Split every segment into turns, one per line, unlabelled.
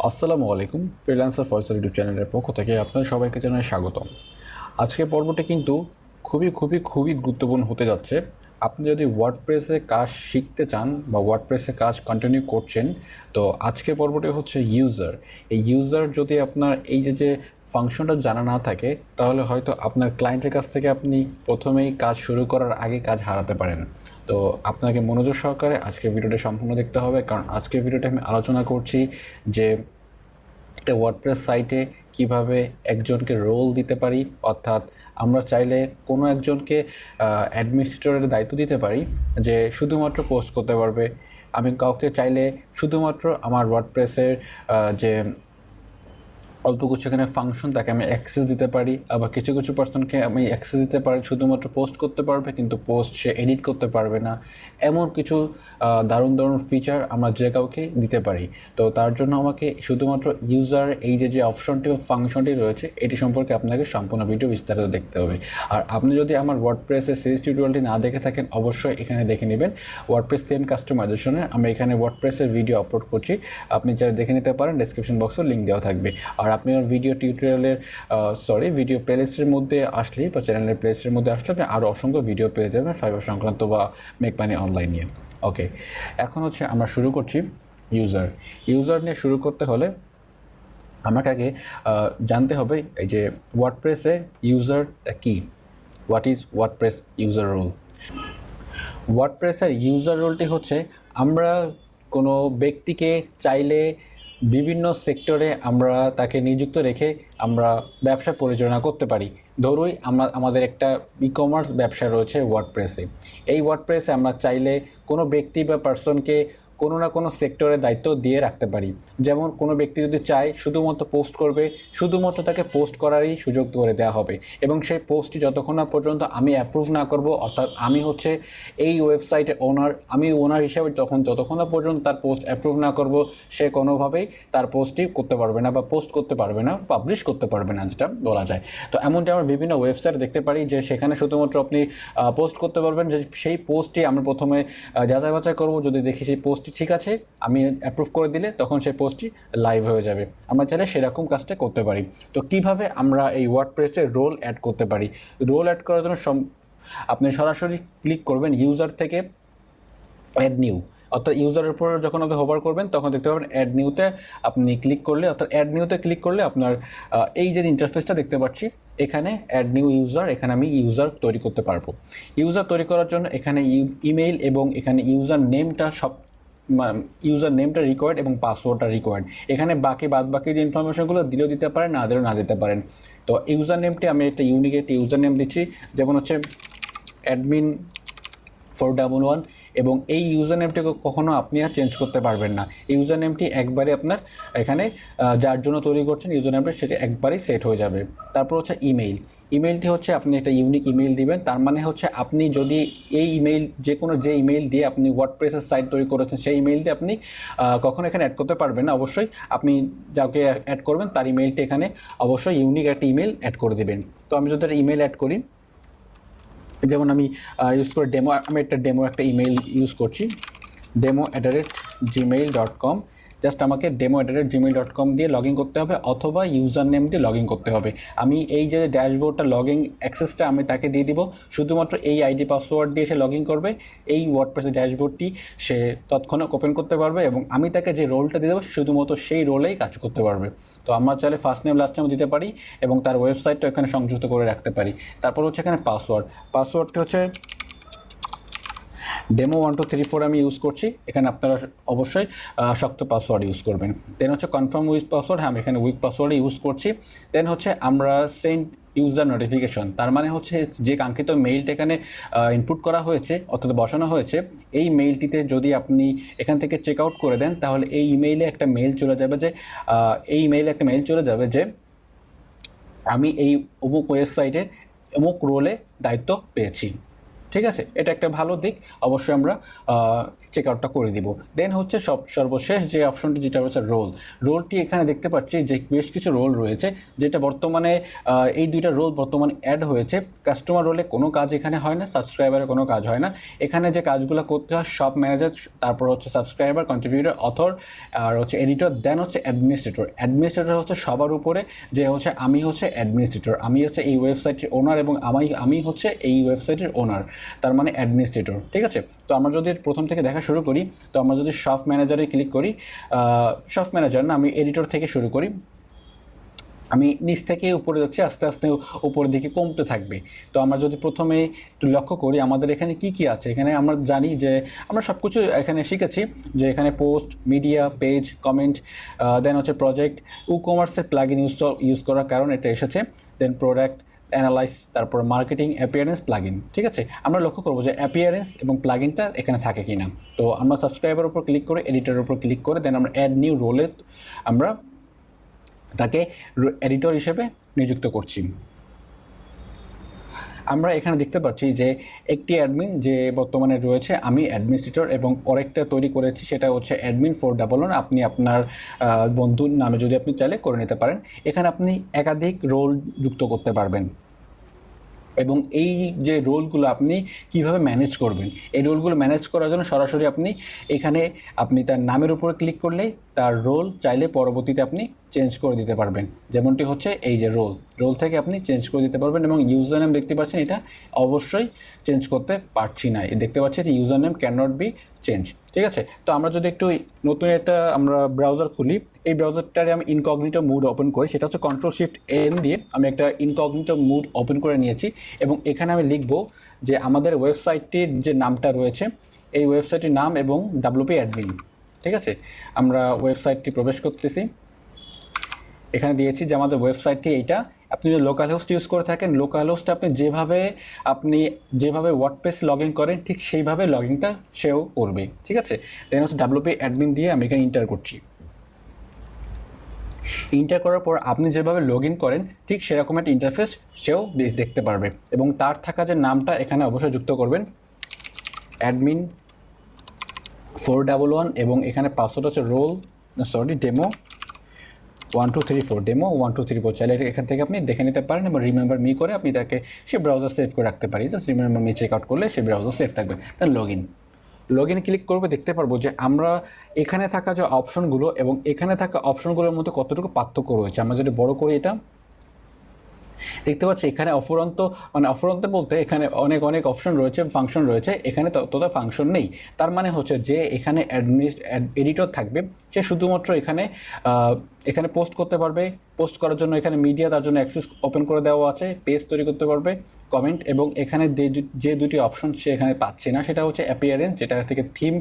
আসসালামু আলাইকুম। Freelancer Faisal YouTube চ্যানেলের পক্ষ থেকে আপনাদের সবাইকে জানাই স্বাগতম। আজকের পর্বটি কিন্তু খুবই গুরুত্বপূর্ণ হতে যাচ্ছে। আপনি যদি ওয়ার্ডপ্রেসে কাজ শিখতে চান বা ওয়ার্ডপ্রেসে কাজ কন্টিনিউ করছেন, তো আজকের পর্বটি হচ্ছে ইউজার। এই ইউজার যদি আপনার এই যে ফাংশনটা জানা না থাকে, তাহলে হয়তো আপনার ক্লায়েন্টের কাছ থেকে আপনি প্রথমেই কাজ শুরু করার আগে কাজ হারাতে পারেন। তো আপনাকে মনোযোগ সহকারে আজকের ভিডিওটা সম্পূর্ণ দেখতে হবে, কারণ আজকের ভিডিওটা আমি আলোচনা করছি যে একটা ওয়ার্ডপ্রেস সাইটে কিভাবে একজনকে রোল দিতে পারি, অর্থাৎ আমরা চাইলে কোনো একজনকে অ্যাডমিনিস্ট্রেটরের দায়িত্ব দিতে পারি যে শুধুমাত্র পোস্ট করতে পারবে। আমি কাউকে চাইলে শুধুমাত্র আমার ওয়ার্ডপ্রেসের যে অল্প কিছু এখানে ফাংশন তাকে আমি অ্যাক্সেস দিতে পারি, আবার কিছু কিছু পার্সনকে আমি অ্যাক্সেস দিতে পারি শুধুমাত্র পোস্ট করতে পারবে, কিন্তু পোস্ট সে এডিট করতে পারবে না। এমন কিছু দারুণ ফিচার আমরা যে কাউকে দিতে পারি। তো তার জন্য আমাকে শুধুমাত্র ইউজার এই যে অপশনটি বা ফাংশনটি রয়েছে এটি সম্পর্কে আপনাকে সম্পূর্ণ ভিডিও বিস্তারিত দেখতে হবে। আর আপনি যদি আমার ওয়ার্ডপ্রেসের সিরিজ টিউটোরিয়ালটি না দেখে থাকেন, অবশ্যই এখানে দেখে নেবেন। ওয়ার্ডপ্রেস থিম কাস্টমাইজেশনের আমি এখানে ওয়ার্ডপ্রেসের ভিডিও আপলোড করছি, আপনি চাইলে দেখে নিতে পারেন। ডেসক্রিপশন বক্সে লিঙ্ক দেওয়া থাকবে। আর আপনি আমার ভিডিও টিউটোরিয়ালের ভিডিও প্লেলিস্টের মধ্যে আসলেই বা চ্যানেলের প্লেলিস্টের মধ্যে আসলে আপনি আরও অসংখ্য ভিডিও পেয়ে যাবেন ফাইবার সংক্রান্ত বা মেক মানি অনলাইন নিয়ে। ওকে, এখন হচ্ছে আমরা শুরু করছি ইউজার নিয়ে। শুরু করতে হলে আমাকে আগে জানতে হবে এই যে ওয়ার্ডপ্রেসে ইউজারটা কী। What is WordPress user role? ওয়ার্ডপ্রেসের ইউজার রোলটি হচ্ছে আমরা কোনো ব্যক্তিকে চাইলে বিভিন্ন সেক্টরে আমরা তাকে নিযুক্ত রেখে আমরা ব্যবসা পরিচালনা করতে পারি। ধরুন আমাদের একটা ই কমার্স ব্যবসা রয়েছে ওয়ার্ডপ্রেসে। এই ওয়ার্ডপ্রেসে আমরা চাইলে কোনো ব্যক্তি বা পার্সনকে কোনো না কোনো সেক্টরে দায়িত্ব দিয়ে রাখতে পারি। যেমন কোনো ব্যক্তি যদি চায় শুধুমাত্র পোস্ট করবে, শুধুমাত্র তাকে পোস্ট করারই সুযোগ করে দেওয়া হবে, এবং সেই পোস্টটি যতক্ষণ না পর্যন্ত আমি অ্যাপ্রুভ না করব, অর্থাৎ আমি হচ্ছে এই ওয়েবসাইটের ওনার, আমি ওনার হিসাবে যতক্ষণ না পর্যন্ত তার পোস্ট অ্যাপ্রুভ না করব, সে কোনোভাবেই তার পোস্টটি করতে পারবে না বা পোস্ট করতে পারবে না, পাবলিশ করতে পারবে না, যেটা বলা যায়। তো এমনটি আমরা বিভিন্ন ওয়েবসাইট দেখতে পারি যে সেখানে শুধুমাত্র আপনি পোস্ট করতে পারবেন। যে সেই পোস্টটি আমরা প্রথমে যাচাই বাছাই করব, যদি দেখি সেই পোস্টটি ঠিক আছে, আমি অ্যাপ্রুভ করে দিলে তখন সেই পোস্টটি লাইভ হয়ে যাবে। আমরা চাইলে সেরকম কাজটা করতে পারি। তো কিভাবে আমরা এই ওয়ার্ডপ্রেসে রোল অ্যাড করতে পারি? রোল অ্যাড করার জন্য আপনি সরাসরি ক্লিক করবেন ইউজার থেকে অ্যাড নিউ, অর্থাৎ ইউজারের উপর যখন আপনি হোভার করবেন তখন দেখতে পাবেন অ্যাড নিউতে আপনি ক্লিক করলে, অর্থাৎ অ্যাড নিউতে ক্লিক করলে আপনার এই যে ইন্টারফেসটা দেখতে পাচ্ছি, এখানে অ্যাড নিউ ইউজার, এখানে আমি ইউজার তৈরি করতে পারবো। ইউজার তৈরি করার জন্য এখানে ইমেইল এবং এখানে ইউজার নেমটা ইউজার নেমটা রিকোয়ার্ড এবং পাসওয়ার্ডটা রিকোয়ার্ড। এখানে বাদ বাকি যে ইনফরমেশনগুলো দিলেও দিতে পারেন, না দিলেও না দিতে পারেন। তো ইউজার নেমটি আমি একটা ইউনিক একটা ইউজার নেম দিচ্ছি, যেমন হচ্ছে অ্যাডমিন 411, এবং এই ইউজার নেমটিকে কখনো আপনি আর চেঞ্জ করতে পারবেন না। এই ইউজার নেমটি একবারে আপনার এখানে যার জন্য তৈরি করছেন ইউজার নেমটা, সেটা একবারেই সেট হয়ে যাবে। তারপর হচ্ছে ইমেইলটি হচ্ছে আপনি একটা ইউনিক ইমেইল দিবেন। তার মানে হচ্ছে আপনি যদি এই ইমেইল যে ইমেইল দিয়ে আপনি ওয়ার্ডপ্রেসের সাইট তৈরি করেছেন, সেই ইমেইল দিয়ে আপনি কখনো এখানে অ্যাড করতে পারবেন না। অবশ্যই আপনি যাকে অ্যাড করবেন তার ইমেইলটি এখানে অবশ্যই ইউনিক একটা ইমেইল অ্যাড করে দেবেন। তো আমি যদি একটা ইমেইল অ্যাড করি, যেমন আমি ইউজ করে আমি একটা ইমেইল ইউজ করছি, demo@gmail.com। জাস্ট আমাকে demo@gmail.com দিয়ে লগ ইন করতে হবে, অথবা ইউজার নেম দিয়ে লগ ইন করতে হবে। আমি এই যে ড্যাশবোর্ডটা লগ ইন অ্যাক্সেসটা আমি তাকে দিয়ে দিব, শুধুমাত্র এই আইডি পাসওয়ার্ড দিয়ে সে লগ ইন করবে। এই ওয়ার্ডপ্রেসের ড্যাশবোর্ডটি সে তৎক্ষণাৎ ওপেন করতে পারবে, এবং আমি তাকে যে রোলটা দিয়ে দেবো শুধুমাত্র সেই রোলেই কাজ করতে পারবে। তো আমরা চাইলে ফার্স্ট নেম লাস্ট নেম দিতে পারি এবং তার ওয়েবসাইটটা এখানে সংযুক্ত করে রাখতে পারি। তারপর হচ্ছে এখানে পাসওয়ার্ডটি হচ্ছে demo1234 আমি ইউজ করছি। এখানে আপনারা অবশ্যই শক্ত পাসওয়ার্ড ইউজ করবেন। দেন হচ্ছে কনফার্ম উইথ পাসওয়ার্ড, হ্যাঁ আমি এখানে উইথ পাসওয়ার্ডই ইউজ করছি। দেন হচ্ছে আমরা সেন্ড ইউজার নোটিফিকেশন, তার মানে হচ্ছে যে কাঙ্ক্ষিত মেইলটা এখানে ইনপুট করা হয়েছে অর্থাৎ বসানো হয়েছে, এই মেইলটিতে যদি আপনি এখান থেকে চেক আউট করে দেন, তাহলে এই ইমেইলে একটা মেইল চলে যাবে যে আমি এই অমুক ওয়েবসাইটের অমুক রোলে দায়িত্ব পেয়েছি। ঠিক আছে, এটা একটা ভালো দিক। অবশ্যই আমরা চেক আউটটা করে দিব। দেন হচ্ছে সর্বশেষ যে অপশনটি যেটা হচ্ছে রোলটি এখানে দেখতে পাচ্ছি যে বেশ কিছু রোল রয়েছে, যেটা বর্তমানে এই দুইটা রোল বর্তমানে অ্যাড হয়েছে। কাস্টমার রোলে কোনো কাজ এখানে হয় না, সাবস্ক্রাইবারে কোনো কাজ হয় না। এখানে যে কাজগুলো করতে হয় শপ ম্যানেজার, তারপর হচ্ছে সাবস্ক্রাইবার, কন্ট্রিবিউটর, অথর, আর হচ্ছে এডিটর, দেন হচ্ছে অ্যাডমিনিস্ট্রেটর হচ্ছে সবার উপরে, যে হচ্ছে আমি হচ্ছে অ্যাডমিনিস্ট্রেটর, আমি হচ্ছে এই ওয়েবসাইটের ওনার এবং আমি হচ্ছে এই ওয়েবসাইটের ওনার, তার মানে অ্যাডমিনিস্ট্রেটর। ঠিক আছে, তো আমরা যদি প্রথম থেকে দেখা শুরু করি, তো আমরা যদি শপ ম্যানেজারে ক্লিক করি, শপ ম্যানেজার না, আমি এডিটর থেকে শুরু করি। আমি নিচ থেকে উপরে যাচ্ছি, আস্তে আস্তে উপরের দিকে কমতে থাকবে। তো আমরা যদি প্রথমে একটু লক্ষ্য করি আমাদের এখানে কি কি আছে। এখানে আমরা জানি যে আমরা সব কিছু এখানে শিখেছি, যে এখানে পোস্ট, মিডিয়া, পেজ, কমেন্ট, দেন হচ্ছে প্রজেক্ট, কমার্সের প্লাগইন ইউজ করার কারণ এটা এসেছে, দেন প্রোডাক্ট অ্যানালাইজ, তারপর মার্কেটিং, অ্যাপিয়ারেন্স, প্লাগইন। ঠিক আছে, আমরা লক্ষ্য করবো যে অ্যাপিয়ারেন্স এবং প্লাগইনটা এখানে থাকে কিনা। তো আমরা সাবস্ক্রাইবার উপর ক্লিক করে, এডিটরের উপর ক্লিক করে, দেন আমরা অ্যাড নিউ রোলে আমরা তাকে এডিটর হিসেবে নিযুক্ত করছি। আমরা এখানে দেখতে পাচ্ছি যে একটি অ্যাডমিন যে বর্তমানে রয়েছে, আমি অ্যাডমিনিস্ট্রেটর, এবং আরেকটা তৈরি করেছি, সেটা হচ্ছে অ্যাডমিন 411। আপনি আপনার বন্ধুর নামে যদি আপনি চাইলে করে নিতে পারেন। এখানে আপনি একাধিক রোল যুক্ত করতে পারবেন, এবং এই যে রোলগুলো আপনি কিভাবে ম্যানেজ করবেন, এই রোলগুলো ম্যানেজ করার জন্য সরাসরি আপনি তার নামের উপরে ক্লিক করলেই তার রোল চাইলে পরবর্তীতে আপনি চেঞ্জ করে দিতে পারবেন। যেমনটি হচ্ছে এই যে রোল থেকে আপনি চেঞ্জ করে দিতে পারবেন। এবং ইউজার নেম দেখতে পাচ্ছেন, এটা অবশ্যই চেঞ্জ করতে পারছি না, দেখতে পাচ্ছি যে user name can not be change. ঠিক আছে, তো আমরা যদি একটু নতুন একটা আমরা ব্রাউজার খুলি, এই ব্রাউজারটারে আমি ইনকগনিটো মুড ওপেন করি, সেটা হচ্ছে Ctrl+Shift+N দিয়ে আমি একটা ইনকগনিটো মুড ওপেন করে নিয়েছি। এবং এখানে আমি লিখব যে আমাদের ওয়েবসাইটটির যে নামটা রয়েছে, এই ওয়েবসাইটের নাম এবং WP অ্যাডমিন। ঠিক আছে, আমরা ওয়েবসাইটটি প্রবেশ করতেছি, এখানে দিয়েছি যে আমাদের ওয়েবসাইটটি এইটা। আপনি যদি লোকাল হোস্ট ইউজ করে থাকেন, লোকাল হোস্ট আপনি যেভাবে ওয়ার্ডপ্রেস লগ ইন করেন ঠিক সেইভাবে লগ ইনটা সেও করবে। ঠিক আছে, দেন হচ্ছে WP অ্যাডমিন দিয়ে আমি এখানে ইন্টার করছি। ইন্টার করার পর আপনি যেভাবে লগ ইন করেন ঠিক সেরকম একটা ইন্টারফেস সেও দেখতে পারবে। এবং তার থাকা যে নামটা এখানে অবশ্যই যুক্ত করবেন, অ্যাডমিন 411, এবং এখানে পাসওয়ার্ড হচ্ছে ডেমো 1234 চাইলে এখান থেকে আপনি দেখে নিতে পারেন, এবং রিমেম্বার মি করে আপনি তাকে সে ব্রাউজার সেভ করে রাখতে পারি। Just remember me check out করলে সে ব্রাউজার সেভ থাকবে। তার লগ ইন ক্লিক করবে, দেখতে পারবো যে আমরা এখানে থাকা যে অপশনগুলো এবং এখানে থাকা অপশনগুলোর মধ্যে কতটুকু পার্থক্য রয়েছে। আমরা যদি বড় করি, এটা দেখতে পাচ্ছি এখানে অফুরন্ত বলতে এখানে অনেক অপশন রয়েছে, ফাংশন রয়েছে, এখানে ততটা ফাংশন নেই। তার মানে হচ্ছে যে এখানে এডিটর থাকবে, সে শুধুমাত্র এখানে পোস্ট করতে পারবে। পোস্ট করার জন্য এখানে মিডিয়া, তার জন্য অ্যাক্সেস ওপেন করে দেওয়া আছে, পেজ তৈরি করতে পারবে, কমেন্ট, এবং এখানে যে দুটি অপশন সে এখানে পাচ্ছে না, সেটা হচ্ছে অ্যাপিয়ারেন্স, যেটা থেকে থিম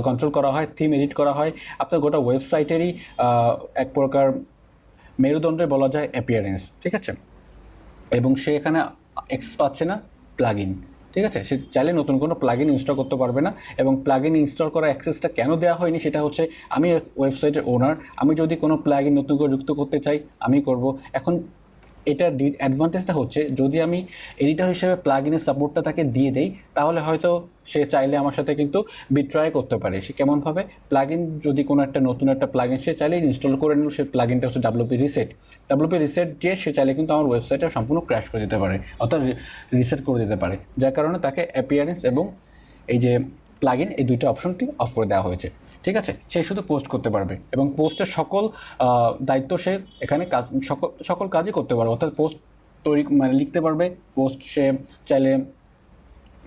কন্ট্রোল করা হয়, থিম এডিট করা হয়। আপনার গোটা ওয়েবসাইটেরই এক প্রকার মেরুদণ্ডে বলা যায় অ্যাপিয়ারেন্স। ঠিক আছে, এবং সে এখানে অ্যাক্সেস পাচ্ছে না প্লাগইন। ঠিক আছে, সে চাইলে নতুন কোনো প্লাগইন ইনস্টল করতে পারবে না। এবং প্লাগইন ইনস্টল করা অ্যাক্সেসটা কেন দেওয়া হয়নি, সেটা হচ্ছে আমি ওয়েবসাইটের ওনার, আমি যদি কোনো প্লাগইন নতুন করে যুক্ত করতে চাই আমি করব। এখন এটার অ্যাডভান্টেজটা হচ্ছে যদি আমি এডিটর হিসেবে প্লাগইনের সাপোর্টটা তাকে দিয়ে দেই, তাহলে হয়তো সে চাইলে আমার সাথে কিন্তু বিট্রাই করতে পারে। সে কেমনভাবে, প্লাগইন যদি কোনো একটা নতুন একটা প্লাগইন সে চাইলে ইনস্টল করে নিল, সে প্লাগইনটা হচ্ছে WP রিসেট দিয়ে সে চাইলে কিন্তু আমার ওয়েবসাইটটা সম্পূর্ণ ক্র্যাশ করে দিতে পারে, অর্থাৎ রিসেট করে দিতে পারে, যার কারণে তাকে অ্যাপিয়ারেন্স এবং এই যে প্লাগইন, এই দুইটা অপশনটি অফ করে দেওয়া হয়েছে। ঠিক আছে, সে শুধু পোস্ট করতে পারবে, এবং পোস্টের সকল দায়িত্ব সে এখানে সকল কাজই করতে পারবে, অর্থাৎ পোস্ট লিখতে পারবে, পোস্ট সে চাইলে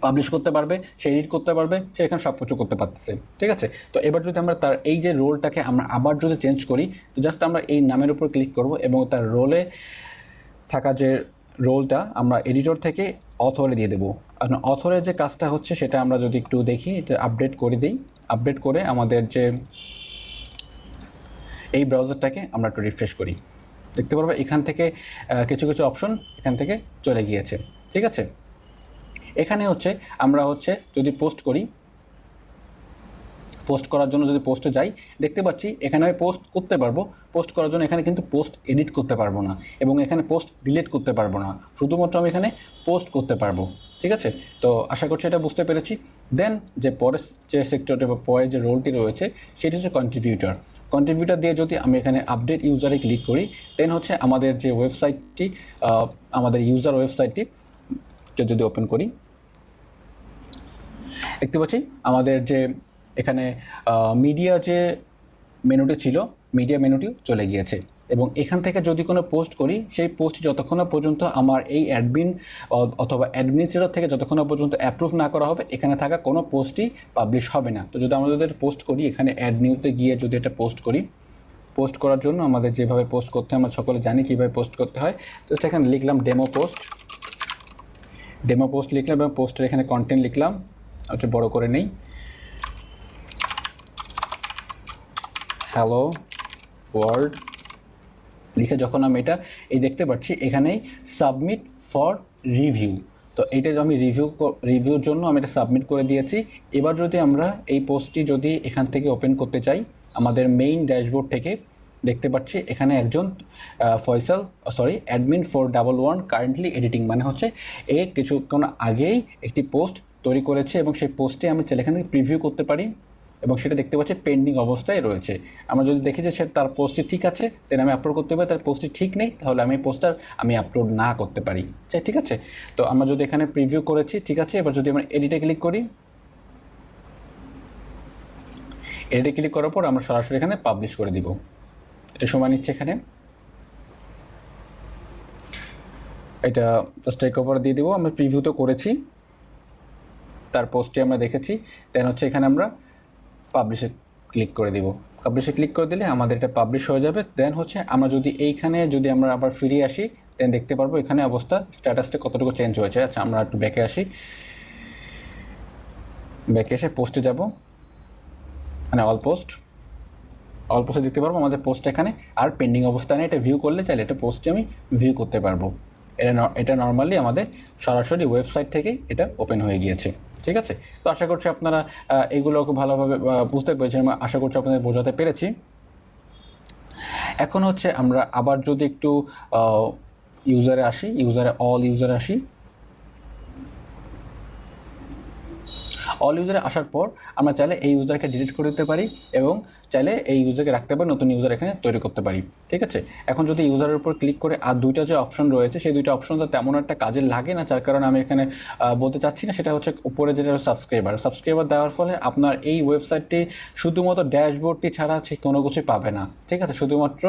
পাবলিশ করতে পারবে, সে এডিট করতে পারবে, সে এখানে সব কিছু করতে পারতেছে। ঠিক আছে, তো এবার যদি আমরা তার এই যে রোলটাকে আমরা আবার যদি চেঞ্জ করি, তো জাস্ট আমরা এই নামের উপর ক্লিক করব, এবং তার রোলে থাকা যে রোলটা আমরা এডিটর থেকে অথরে দিয়ে দেবো। আর অথরের যে কাজটা হচ্ছে সেটা আমরা যদি একটু দেখি, এটা আপডেট করে দিই। আপডেট করে আমাদের যে এই ব্রাউজারটাকে আমরা একটু রিফ্রেশ করি, দেখতে পারবো এখান থেকে কিছু অপশন এখান থেকে চলে গিয়েছে। ঠিক আছে, এখানে আমরা যদি পোস্ট করি, পোস্ট করার জন্য যদি পোস্টে যাই, দেখতে পাচ্ছি এখানে আমি পোস্ট করতে পারবো। পোস্ট করার জন্য এখানে কিন্তু পোস্ট এডিট করতে পারবো না, এবং এখানে পোস্ট ডিলিট করতে পারবো না, শুধুমাত্র আমি এখানে পোস্ট করতে পারবো। ঠিক ঠিক আছে? তো আশা করছি এটা বুঝতে পেরেছি। দেন যে পরের যে সেক্টরটি বা পরের যে রোলটি রয়েছে সেটি হচ্ছে কন্ট্রিবিউটর। কন্ট্রিবিউটর দিয়ে যদি আমি এখানে আপডেট ইউজারে ক্লিক করি, দেন হচ্ছে আমাদের যে ওয়েবসাইটটি, আমাদের ইউজার ওয়েবসাইটটি যদি ওপেন করি, দেখতে পাচ্ছি আমাদের যে এখানে মিডিয়া যে মেনুটি ছিল, মিডিয়া মেনুটিও চলে গিয়েছে। এবং এখান থেকে যদি কোনো পোস্ট করি, সেই পোস্টটি যতক্ষণ না পর্যন্ত আমার এই অ্যাডমিন অথবা অ্যাডমিনিস্ট্রেটর থেকে যতক্ষণ না পর্যন্ত অ্যাপ্রুভ না করা হবে, এখানে থাকা কোনো পোস্টই পাবলিশ হবে না। তো যদি আমরা যদি পোস্ট করি, এখানে অ্যাড নিউতে গিয়ে যদি এটা পোস্ট করি, পোস্ট করার জন্য আমাদের যেভাবে পোস্ট করতে হয় আমরা সকলে জানি কীভাবে পোস্ট করতে হয়। তো সেখানে লিখলাম ডেমো পোস্ট লিখলাম এবং পোস্টের এখানে কন্টেন্ট লিখলাম, একটু বড় করে নেই, হ্যালো ওয়ার্ল্ড লিখে যখন আমি এটা দেখতে পাচ্ছি এখানেই সাবমিট ফর রিভিউ। তো এইটা আমি রিভিউর জন্য আমি এটা সাবমিট করে দিয়েছি। এবার যদি আমরা এই পোস্টটি যদি এখান থেকে ওপেন করতে চাই, আমাদের মেইন ড্যাশবোর্ড থেকে দেখতে পাচ্ছি এখানে একজন ফয়সাল অ্যাডমিন 411 কারেন্টলি এডিটিং, মানে হচ্ছে কিছুক্ষণ আগেই একটি পোস্ট তৈরি করেছে এবং সেই পোস্টে আমি চাইলে এখান থেকে প্রিভিউ করতে পারি এবং সেটা দেখতে পাচ্ছি পেন্ডিং অবস্থায় রয়েছে। আমরা যদি দেখি যে তার পোস্টটি ঠিক আছে, দেন আমি আপলোড করতে পারি, তার পোস্টটি ঠিক নেই, তাহলে আমি পোস্টটা আপলোড না করতে পারি। ঠিক আছে? তো আমরা যদি এখানে প্রিভিউ করেছি, ঠিক আছে, এবার যদি আমরা এডিটে ক্লিক করি, এডিটে ক্লিক করার পর আমরা সরাসরি এখানে পাবলিশ করে দিব। এটা সময় নিচ্ছে এখানে, এটা জাস্ট টেক ওভার দিয়ে দেবো। আমরা প্রিভিউ তো করেছি, তার পোস্টটি আমরা দেখেছি, দেন হচ্ছে এখানে আমরা পাবলিশে ক্লিক করে দিব। পাবলিশে ক্লিক করে দিলে আমাদের এটা পাবলিশ হয়ে যাবে। দেন হচ্ছে আমরা যদি এইখানে যদি আমরা আবার ফিরে আসি, দেন দেখতে পারবো এখানে অবস্থা স্ট্যাটাসটা কতটুকু চেঞ্জ হয়েছে। আচ্ছা, আমরা একটু ব্যাকে আসি, ব্যাকে এসে পোস্টে যাব, মানে অল পোস্টে দেখতে পারবো আমাদের পোস্ট এখানে আর পেন্ডিং অবস্থানে। এটা ভিউ করলে চাইলে এটা পোস্টে আমি ভিউ করতে পারবো। এটা নর্মালি আমাদের সরাসরি ওয়েবসাইট থেকে এটা ওপেন হয়ে গিয়েছে। ঠিক আছে? তো আশা করছি আপনারা এগুলো খুব ভালোভাবে বুঝতে পেরেছেন, আশা করছি আপনাদের বোঝাতে পেরেছি। এখন হচ্ছে আমরা আবার যদি একটু ইউজারে আসি, অল ইউজারে আসি, অল ইউজারে আসার পর আমরা চাইলে এই ইউজারকে ডিলিট করে দিতে পারি এবং চাইলে এই ইউজারকে রাখতে পারি, নতুন ইউজার এখানে তৈরি করতে পারি। ঠিক আছে? এখন যদি ইউজারের উপর ক্লিক করে আর দুইটা যে অপশন রয়েছে, সেই দুইটা অপশন তো তেমন একটা কাজে লাগে না, যার কারণে আমি এখানে বলতে চাচ্ছি না। সেটা হচ্ছে উপরে যেটা সাবস্ক্রাইবার দেওয়ার ফলে আপনার এই ওয়েবসাইটটি শুধুমাত্র ড্যাশবোর্ডটি ছাড়া সে কোনো কিছু পাবে না। ঠিক আছে? শুধুমাত্র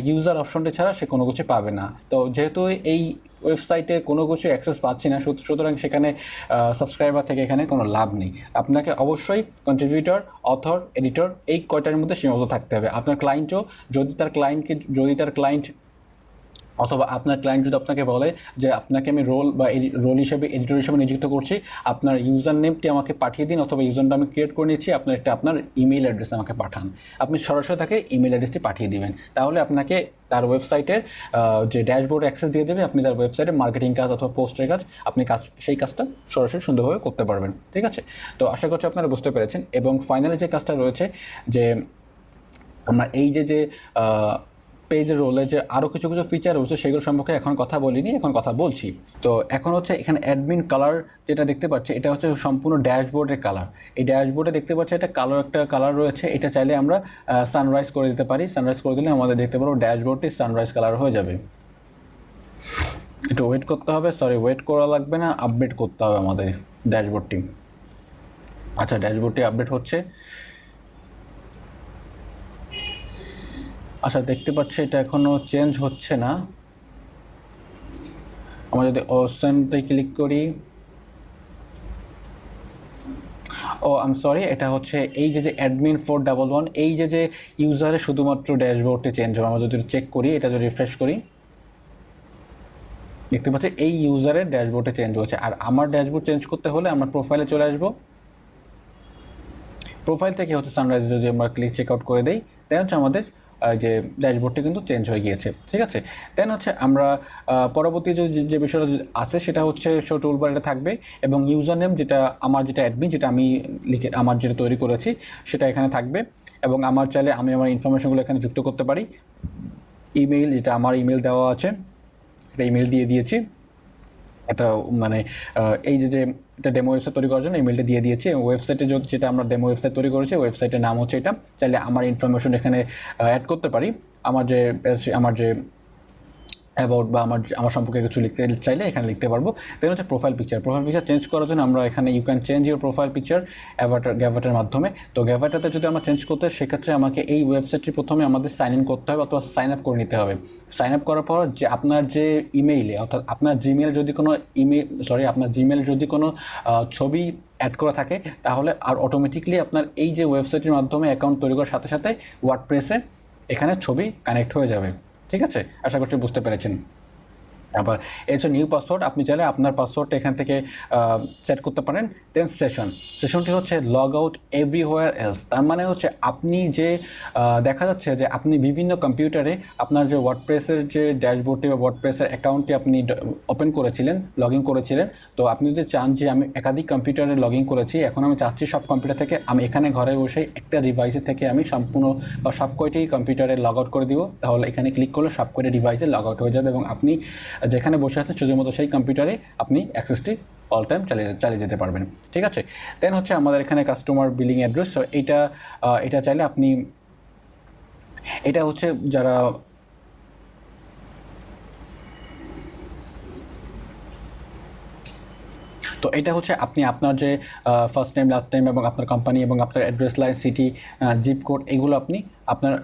ইউজার অপশনটি ছাড়া সে কোনো কিছু পাবে না। তো যেহেতু এই ওয়েবসাইটে কোনো কিছু অ্যাক্সেস পাচ্ছি না, সুতরাং সেখানে সাবস্ক্রাইবার থেকে এখানে কোনো লাভ নেই। আপনাকে অবশ্যই কন্ট্রিবিউটর, অথর, এডিটর এই কয়টার মধ্যে সীমাবদ্ধ থাকতে হবে। আপনার ক্লায়েন্টও যদি তার ক্লায়েন্ট অথবা আপনার ক্লায়েন্ট যদি আপনাকে বলে যে আপনাকে আমি রোল হিসেবে এডিটর হিসেবে নিযুক্ত করছি, আপনার ইউজার নেমটি আমাকে পাঠিয়ে দিন, অথবা ইউজারটা আমি ক্রিয়েট করে নিচ্ছি, আপনার ইমেল অ্যাড্রেস আমাকে পাঠান, আপনি সরাসরি তাকে ইমেল অ্যাড্রেসটি পাঠিয়ে দিবেন। তাহলে আপনাকে তার ওয়েবসাইটের যে ড্যাশবোর্ড অ্যাক্সেস দিয়ে দেবে, আপনি তার ওয়েবসাইটে মার্কেটিং কাজ অথবা পোস্টের কাজ সেই কাজটা সরাসরি সুন্দরভাবে করতে পারবেন। ঠিক আছে? তো আশা করছি আপনারা বুঝতে পেরেছেন। এবং ফাইনালি যে কাজটা রয়েছে, যে আমরা এই যে পেজের রোলে যে আরও কিছু ফিচার রয়েছে, সেগুলো সম্পর্কে এখন কথা বলিনি, এখন কথা বলছি। তো এখন হচ্ছে এখানে অ্যাডমিন কালার যেটা দেখতে পাচ্ছি, এটা হচ্ছে সম্পূর্ণ ড্যাশবোর্ডের কালার। এই ড্যাশবোর্ডে দেখতে পাচ্ছি একটা কালার রয়েছে, এটা চাইলে আমরা সানরাইজ করে দিতে পারি। সানরাইজ করে দিলে আমাদের দেখতে পারবো ড্যাশবোর্ডটি সানরাইজ কালার হয়ে যাবে। একটু ওয়েট করতে হবে, ওয়েট করা লাগবে না, আপডেট করতে হবে আমাদের ড্যাশবোর্ডটি। আচ্ছা, ড্যাশবোর্ডটি আপডেট হচ্ছে। আচ্ছা, দেখতে পাচ্ছি এটা এখনও চেঞ্জ হচ্ছে না। আমরা যদি অপশনটা ক্লিক করি, এটা হচ্ছে এই যে অ্যাডমিন 411, এই যে ইউজারে শুধুমাত্র ড্যাশবোর্ডটি চেঞ্জ হবে। আমরা যদি চেক করি, এটা যদি রিফ্রেশ করি, দেখতে পাচ্ছি এই ইউজারের ড্যাশবোর্ডে চেঞ্জ হয়েছে। আর আমার ড্যাশবোর্ড চেঞ্জ করতে হলে আমরা প্রোফাইলে চলে আসবো। প্রোফাইল থেকে হচ্ছে সানরাইজ যদি আমরা চেক আউট করে দিই, তাই হচ্ছে আমাদের যে ড্যাশবোর্ডটি কিন্তু চেঞ্জ হয়ে গিয়েছে। ঠিক আছে? দেন হচ্ছে আমরা পরবর্তী যে বিষয়টা আছে, সেটা হচ্ছে শো টুলবার এটা থাকবে, এবং ইউজার নেম যেটা অ্যাডমিন, যেটা আমি যেটা তৈরি করেছি সেটা এখানে থাকবে। এবং আমার চাইলে আমি আমার ইনফরমেশনগুলো এখানে যুক্ত করতে পারি। ইমেইল, যেটা আমার ইমেল দেওয়া আছে, এটা ইমেল দিয়ে দিয়েছি। একটা মানে এই যে এটা ডেমো ওয়েবসাইট তৈরি করার জন্য ইমেলটা দিয়ে দিয়েছি। ওয়েবসাইটে যেটা আমরা ডেমো ওয়েবসাইট তৈরি করেছি ওয়েবসাইটের নাম হচ্ছে এটা। চাইলে আমার ইনফরমেশন এখানে অ্যাড করতে পারি, আমার যে অ্যাবাউট বা আমার সম্পর্কে কিছু লিখতে চাইলে এখানে লিখতে পারবো। দেন হচ্ছে প্রোফাইল পিকচার চেঞ্জ করার জন্য আমরা এখানে you can change your profile picture Gravatar মাধ্যমে। তো গ্যাভাটাতে যদি আমরা চেঞ্জ করতে সেক্ষেত্রে আমাকে এই ওয়েবসাইটটি প্রথমে আমাদের সাইন ইন করতে হবে অথবা সাইন আপ করে নিতে হবে। সাইন আপ করার পর যে আপনার যে ইমেইলে অর্থাৎ আপনার জিমেইল যদি কোনো ছবি অ্যাড করা থাকে তাহলে আর অটোমেটিকলি আপনার এই যে ওয়েবসাইটের মাধ্যমে অ্যাকাউন্ট তৈরি করার সাথে সাথে ওয়ার্ডপ্রেসে এখানে ছবি কানেক্ট হয়ে যাবে। ঠিক আছে, আশা করছি বুঝতে পেরেছেন। আবার এই হচ্ছে নিউ পাসওয়ার্ড, আপনি চাইলে আপনার পাসওয়ার্ডটা এখান থেকে সেট করতে পারেন। দেন সেশনটি হচ্ছে লগ আউট এভরিহোয়ার এলস। তার মানে হচ্ছে আপনি যে দেখা যাচ্ছে যে আপনি বিভিন্ন কম্পিউটারে আপনার যে ওয়ার্ডপ্রেসের যে ড্যাশবোর্ডটি বা ওয়ার্ডপ্রেসের অ্যাকাউন্টটি আপনি ওপেন করেছিলেন, লগ ইন করেছিলেন। তো আপনি যদি চান যে আমি একাধিক কম্পিউটারে লগ ইন করেছি, এখন আমি চাচ্ছি সব কম্পিউটার থেকে আমি এখানে ঘরে বসে একটা ডিভাইসের থেকে আমি সম্পূর্ণ বা সব কয়টি কম্পিউটারে লগ আউট করে দিব, তাহলে এখানে ক্লিক করলে সব কয়টি ডিভাইসে লগ আউট হয়ে যাবে এবং আপনি যেখানে বসে আছেন শুধুমাত্র সেই কম্পিউটারে আপনি অ্যাক্সেসটি অল টাইম চালিয়ে যেতে পারবেন। ঠিক আছে, দেন হচ্ছে আমাদের এখানে কাস্টমার বিলিং অ্যাড্রেস। এটা চাইলে আপনি এটা হচ্ছে যারা তো এটা হচ্ছে আপনি আপনার যে ফার্স্ট নেম লাস্ট নেম এবং আপনার কোম্পানি এবং আপনার address line city zip code এগুলো আপনি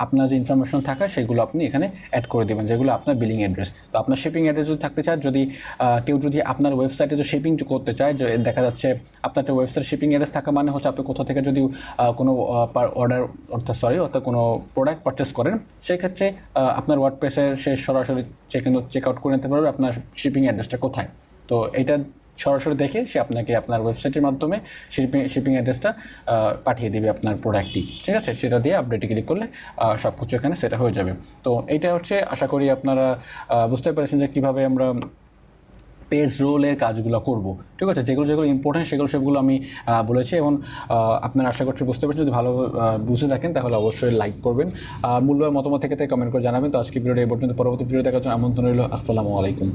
আপনার যে ইনফরমেশন থাকা সেগুলো আপনি এখানে অ্যাড করে দেবেন, যেগুলো আপনার বিলিং অ্যাড্রেস। তো আপনার শিপিং অ্যাড্রেস যদি থাকতে চায়, কেউ যদি আপনার ওয়েবসাইটে যে শিপিং করতে চায়, যে দেখা যাচ্ছে আপনার একটা ওয়েবসাইট শিপিং অ্যাড্রেস থাকা মানে হচ্ছে আপনি কোথাও থেকে যদি কোনো অর্থাৎ কোনো প্রোডাক্ট পারচেস করেন, সেই ক্ষেত্রে আপনার ওয়ার্ডপ্রেসের সে সরাসরি চেক আউট করে নিতে পারবে আপনার শিপিং অ্যাড্রেসটা কোথায়। তো এটা সরাসরি দেখে সে আপনাকে আপনার ওয়েবসাইটের মাধ্যমে শিপিং অ্যাড্রেসটা পাঠিয়ে দেবে আপনার প্রোডাক্টটি। ঠিক আছে, সেটা দিয়ে আপডেটে ক্লিক করলে সব কিছু এখানে সেটা হয়ে যাবে। তো এইটা হচ্ছে আশা করি আপনারা বুঝতে পেরেছেন যে কীভাবে আমরা পেজ রোলের কাজগুলো করব। ঠিক আছে, যেগুলো ইম্পর্টেন্ট সেগুলো আমি বলেছি এবং আপনারা আশা করছি বুঝতে পারছেন। যদি ভালো বুঝে থাকেন তাহলে অবশ্যই লাইক করবেন, মূল্যবান মতামত থেকে কমেন্ট করে জানাবেন। তো আজকে ভিডিওটা এই পর্যন্ত, পরবর্তী ভিডিও দেখার জন্য আমন্ত্রণ রইল। আসসালামু আলাইকুম।